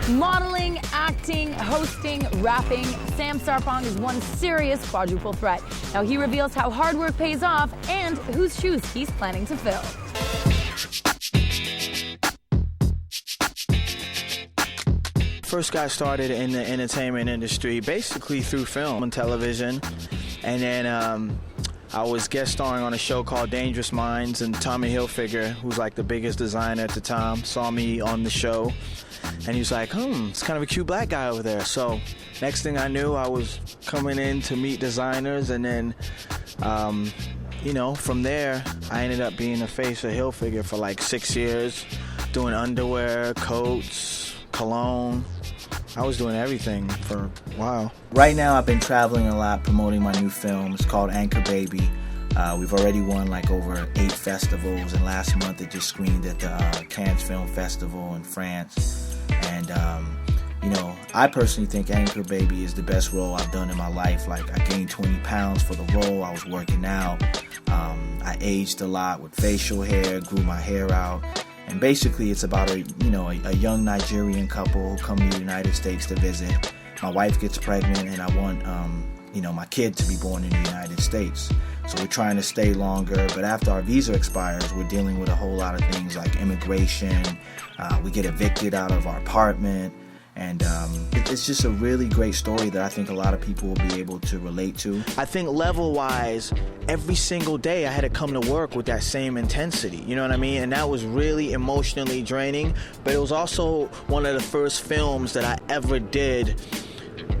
Modeling, acting, hosting, rapping, Sam Sarpong is one serious quadruple threat. Now he reveals how hard work pays off and whose shoes he's planning to fill. First got started in the entertainment industry basically through film and television, and then I was guest starring on a show called Dangerous Minds, and Tommy Hilfiger, who's like the biggest designer at the time, saw me on the show, and he was like, it's kind of a cute black guy over there. So next thing I knew, I was coming in to meet designers, and then you know, from there I ended up being the face of Hilfiger for like 6 years, doing underwear, coats, cologne. I was doing everything for a while. Right now I've been traveling a lot promoting my new film. It's called Anchor Baby. We've already won like over 8 festivals, and last month it just screened at the Cannes Film Festival in France. And you know, I personally think Anchor Baby is the best role I've done in my life. Like, I gained 20 pounds for the role. I was working out. I aged a lot with facial hair, grew my hair out. And basically it's about a young Nigerian couple who come to the United States to visit. My wife gets pregnant, and I want my kid to be born in the United States. So we're trying to stay longer, but after our visa expires, we're dealing with a whole lot of things like immigration. We get evicted out of our apartment. And it's just a really great story that I think a lot of people will be able to relate to. I think level-wise, every single day I had to come to work with that same intensity, you know what I mean? And that was really emotionally draining, but it was also one of the first films that I ever did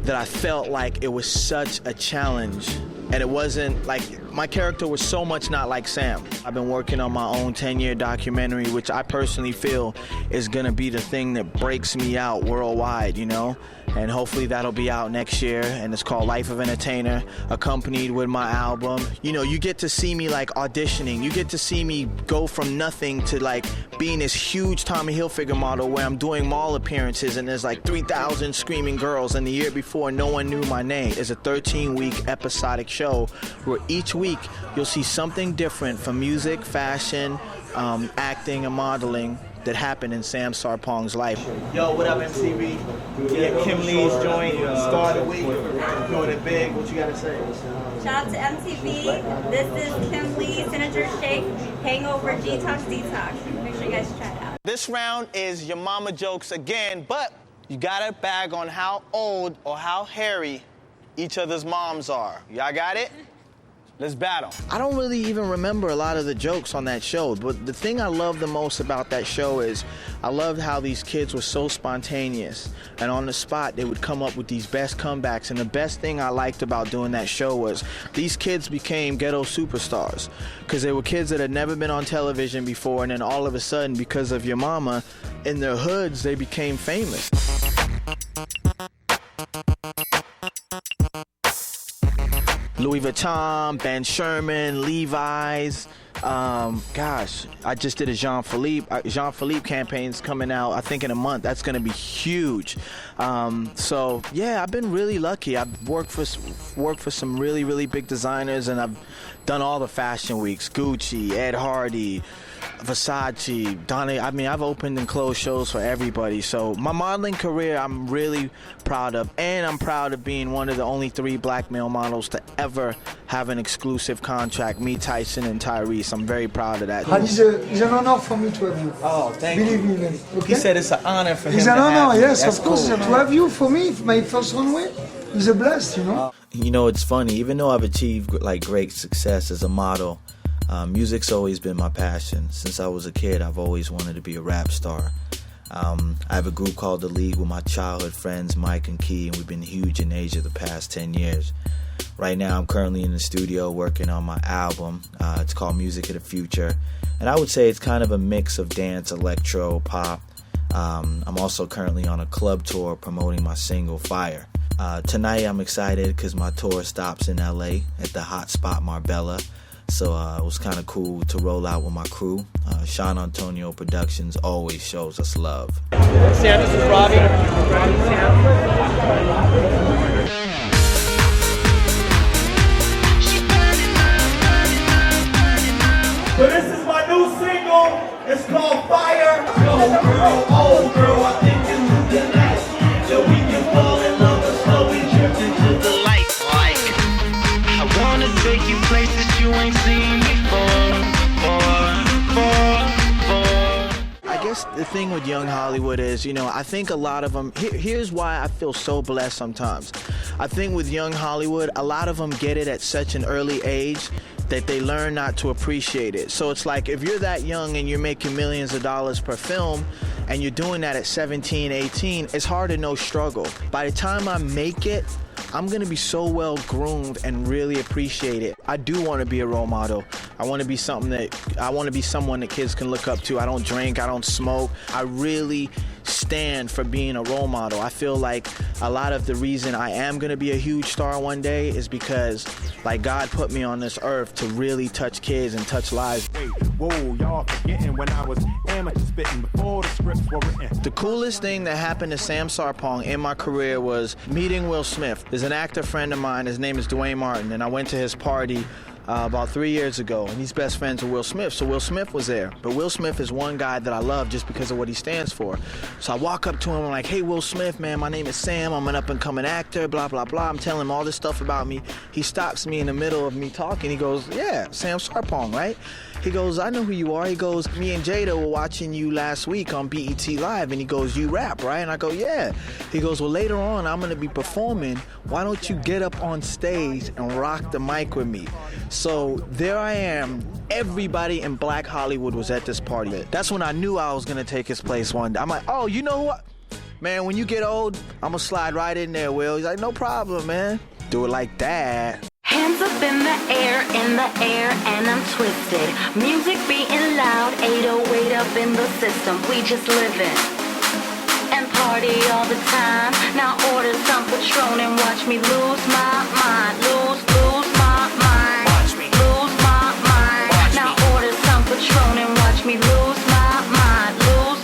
that I felt like it was such a challenge. And it wasn't like, my character was so much not like Sam. I've been working on my own 10-year documentary, which I personally feel is gonna be the thing that breaks me out worldwide, you know? And hopefully that'll be out next year, and it's called Life of Entertainer, accompanied with my album. You know, you get to see me like auditioning. You get to see me go from nothing to like being this huge Tommy Hilfiger model where I'm doing mall appearances and there's like 3,000 screaming girls, and the year before no one knew my name. It's a 13-week episodic show where each week you'll see something different from music, fashion, acting, and modeling that happened in Sam Sarpong's life. Yo, what up, MTV? Yeah, Kim Lee's joint, start of the week, doing it big. What you gotta say? Shout out to MTV. This is Kim Lee, Signature Shake, Hangover Detox. Make sure you guys try it out. This round is your mama jokes again, but you gotta bag on how old or how hairy each other's moms are. Y'all got it? Let's battle. I don't really even remember a lot of the jokes on that show, but the thing I love the most about that show is I loved how these kids were so spontaneous, and on the spot they would come up with these best comebacks. And the best thing I liked about doing that show was these kids became ghetto superstars, because they were kids that had never been on television before, and then all of a sudden, because of your mama, in their hoods they became famous. Louis Vuitton, Ben Sherman, Levi's. Gosh, I just did a Jean Philippe campaign's coming out, I think, in a month. That's gonna be huge. So yeah, I've been really lucky. I've worked for some really, really big designers, and I've done all the fashion weeks: Gucci, Ed Hardy, Versace, Donna. I mean, I've opened and closed shows for everybody. So my modeling career, I'm really proud of, and I'm proud of being one of the only 3 black male models to ever have an exclusive contract. Me, Tyson, and Tyrese. I'm very proud of that. It's an honor for me to have you. Oh, thank Believe you. me, man. Okay? He said it's an honor for him it's to an have honor, you. yes, That's of course. cool. To have you, for me, my first runway is a blast, you know? You know, it's funny. Even though I've achieved like great success as a model, music's always been my passion. Since I was a kid, I've always wanted to be a rap star. I have a group called The League with my childhood friends, Mike and Key, and we've been huge in Asia the past 10 years. Right now, I'm currently in the studio working on my album. It's called Music of the Future. And I would say it's kind of a mix of dance, electro, pop. I'm also currently on a club tour promoting my single, Fire. Tonight, I'm excited because my tour stops in LA at the hot spot Marbella. So it was kind of cool to roll out with my crew. Sean Antonio Productions always shows us love. Sam, this is Robbie. So this is my new single. It's called Fire. Yo, girl, oh girl, I think you look nice. the thing with young Hollywood is, you know, I think a lot of them, here's why I feel so blessed sometimes. I think with young Hollywood, a lot of them get it at such an early age that they learn not to appreciate it. So it's like, if you're that young and you're making millions of dollars per film, and you're doing that at 17, 18, it's hard to know struggle. By the time I make it, I'm gonna be so well groomed and really appreciate it. I do want to be a role model. I want to be someone that kids can look up to. I don't drink, I don't smoke. I really stand for being a role model. I feel like a lot of the reason I am gonna be a huge star one day is because, like, God put me on this earth to really touch kids and touch lives. Wait, whoa, y'all forgetting when I was amateur spitting before the scripts were written. The coolest thing that happened to Sam Sarpong in my career was meeting Will Smith. There's an actor friend of mine, his name is Dwayne Martin, and I went to his party about 3 years ago, and he's best friends with Will Smith, so Will Smith was there. But Will Smith is one guy that I love just because of what he stands for. So I walk up to him, I'm like, hey, Will Smith, man, my name is Sam, I'm an up-and-coming actor, blah, blah, blah. I'm telling him all this stuff about me. He stops me in the middle of me talking. He goes, yeah, Sam Sarpong, right? He goes, I know who you are. He goes, me and Jada were watching you last week on BET Live. And he goes, you rap, right? And I go, yeah. He goes, well, later on, I'm going to be performing. Why don't you get up on stage and rock the mic with me? So there I am. Everybody in Black Hollywood was at this party. That's when I knew I was going to take his place one day. I'm like, oh, you know what? Man, when you get old, I'm going to slide right in there, Will. He's like, no problem, man. Do it like that. Hands up in the air, and I'm twisted. Music beating loud, 808 up in the system. We just living and party all the time. Now order some Patron and watch me lose my mind. Lose my mind. Watch me lose my mind. Now order some Patron and watch me lose my mind. Lose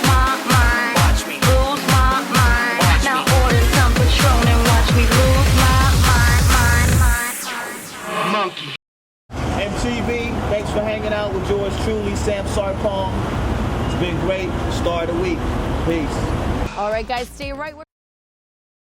my mind. Watch me lose my mind. Now order some Patron and watch me lose my mind. Monkey. MTV, thanks for hanging out with yours truly, Sam Sarpong. It's been great. Star of the week. Peace. All right, guys, stay right where